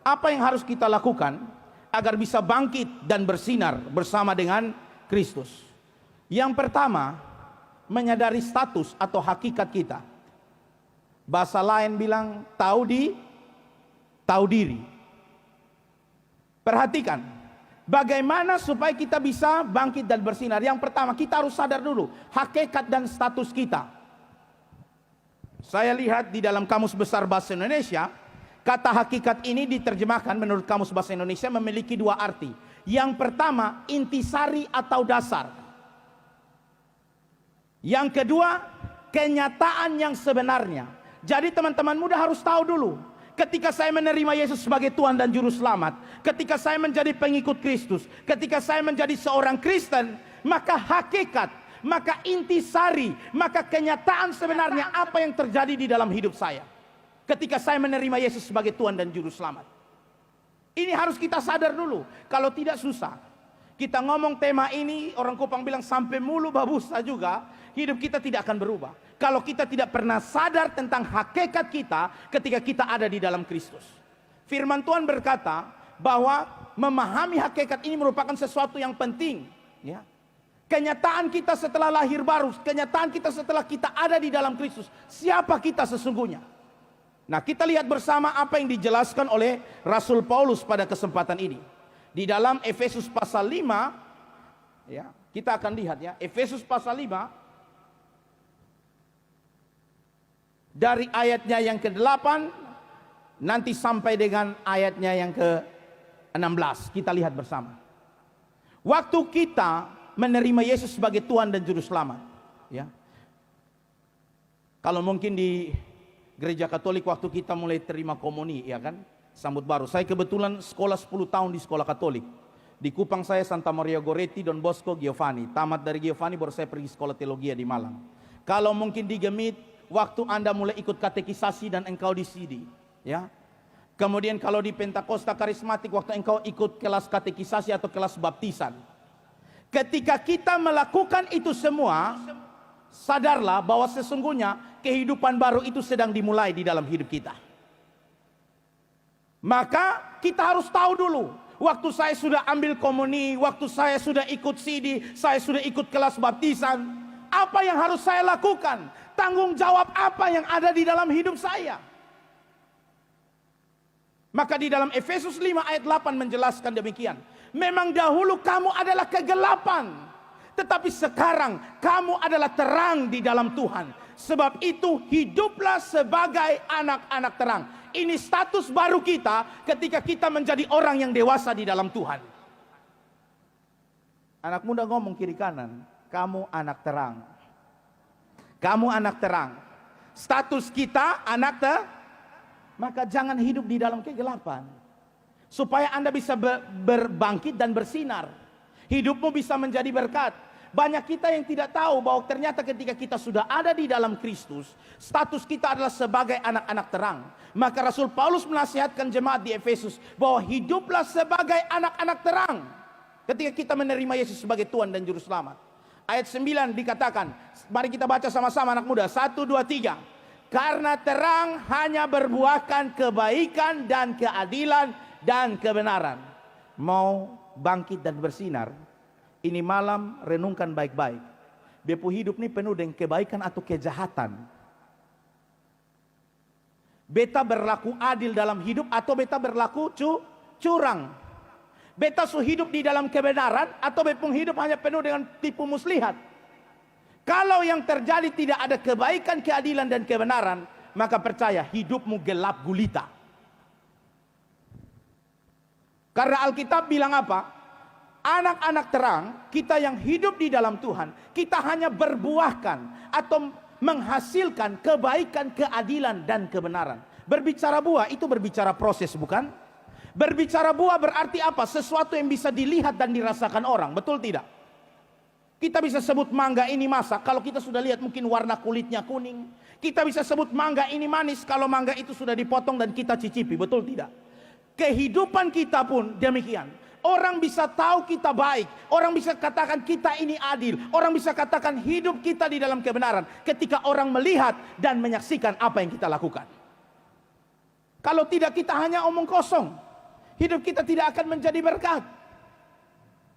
apa yang harus kita lakukan agar bisa bangkit dan bersinar bersama dengan Kristus? Yang pertama, menyadari status atau hakikat kita. Bahasa lain bilang tahu diri. Perhatikan, bagaimana supaya kita bisa bangkit dan bersinar. Yang pertama, kita harus sadar dulu hakikat dan status kita. Saya lihat di dalam Kamus Besar Bahasa Indonesia, kata hakikat ini diterjemahkan menurut Kamus Bahasa Indonesia memiliki dua arti. Yang pertama, intisari atau dasar. Yang kedua, kenyataan yang sebenarnya. Jadi teman-teman muda harus tahu dulu, ketika saya menerima Yesus sebagai Tuhan dan Juru Selamat, ketika saya menjadi pengikut Kristus, ketika saya menjadi seorang Kristen, maka hakikat, maka intisari, maka kenyataan sebenarnya apa yang terjadi di dalam hidup saya ketika saya menerima Yesus sebagai Tuhan dan Juru Selamat. Ini harus kita sadar dulu. Kalau tidak susah. Kita ngomong tema ini, orang Kupang bilang sampai mulu babusa juga, hidup kita tidak akan berubah. Kalau kita tidak pernah sadar tentang hakikat kita ketika kita ada di dalam Kristus. Firman Tuhan berkata bahwa memahami hakikat ini merupakan sesuatu yang penting. Ya. Kenyataan kita setelah lahir baru, kenyataan kita setelah kita ada di dalam Kristus. Siapa kita sesungguhnya? Nah, kita lihat bersama apa yang dijelaskan oleh Rasul Paulus pada kesempatan ini. Di dalam Efesus pasal 5, ya, kita akan lihat ya, Efesus pasal 5 dari ayatnya yang ke-8 nanti sampai dengan ayatnya yang ke-16. Kita lihat bersama. Waktu kita menerima Yesus sebagai Tuhan dan Juru Selamat, ya. Kalau mungkin di gereja Katolik waktu kita mulai terima komuni, ya kan? Sambut baru. Saya kebetulan sekolah 10 tahun di sekolah Katolik. Di Kupang saya Santa Maria Goretti, Don Bosco, Giovanni. Tamat dari Giovanni baru saya pergi sekolah teologi di Malang. Kalau mungkin di Gemit, waktu Anda mulai ikut katekisasi dan engkau di CD, ya. Kemudian kalau di Pentakosta Karismatik waktu engkau ikut kelas katekisasi atau kelas baptisan. Ketika kita melakukan itu semua, sadarlah bahwa sesungguhnya kehidupan baru itu sedang dimulai di dalam hidup kita. Maka kita harus tahu dulu, waktu saya sudah ambil komuni, waktu saya sudah ikut CD, saya sudah ikut kelas baptisan, apa yang harus saya lakukan? Tanggung jawab apa yang ada di dalam hidup saya? Maka di dalam Efesus 5 ayat 8 menjelaskan demikian. Memang dahulu kamu adalah kegelapan, tetapi sekarang kamu adalah terang di dalam Tuhan. Sebab itu hiduplah sebagai anak-anak terang. Ini status baru kita ketika kita menjadi orang yang dewasa di dalam Tuhan. Anak muda ngomong kiri kanan, kamu anak terang. Kamu anak terang. Status kita anak terang. Maka jangan hidup di dalam kegelapan. Supaya Anda bisa berbangkit dan bersinar. Hidupmu bisa menjadi berkat. Banyak kita yang tidak tahu bahwa ternyata ketika kita sudah ada di dalam Kristus, status kita adalah sebagai anak-anak terang. Maka Rasul Paulus menasihatkan jemaat di Efesus bahwa hiduplah sebagai anak-anak terang ketika kita menerima Yesus sebagai Tuhan dan Juru Selamat. Ayat 9 dikatakan, mari kita baca sama-sama anak muda. 1, 2, 3. Karena terang hanya berbuahkan kebaikan dan keadilan dan kebenaran. Mau bangkit dan bersinar, ini malam renungkan baik-baik. Bepu hidup ini penuh dengan kebaikan atau kejahatan. Beta berlaku adil dalam hidup atau beta berlaku curang. Beta su hidup di dalam kebenaran atau bepung hidup hanya penuh dengan tipu muslihat. Kalau yang terjadi tidak ada kebaikan, keadilan dan kebenaran, maka percaya hidupmu gelap gulita. Karena Alkitab bilang apa? Anak-anak terang, kita yang hidup di dalam Tuhan, kita hanya berbuahkan atau menghasilkan kebaikan, keadilan dan kebenaran. Berbicara buah itu berbicara proses, bukan? Berbicara buah berarti apa? Sesuatu yang bisa dilihat dan dirasakan orang, betul tidak? Kita bisa sebut mangga ini masak kalau kita sudah lihat mungkin warna kulitnya kuning. Kita bisa sebut mangga ini manis kalau mangga itu sudah dipotong dan kita cicipi, betul tidak? Kehidupan kita pun demikian. Orang bisa tahu kita baik, orang bisa katakan kita ini adil, orang bisa katakan hidup kita di dalam kebenaran ketika orang melihat dan menyaksikan apa yang kita lakukan. Kalau tidak, kita hanya omong kosong. hidup kita tidak akan menjadi berkat.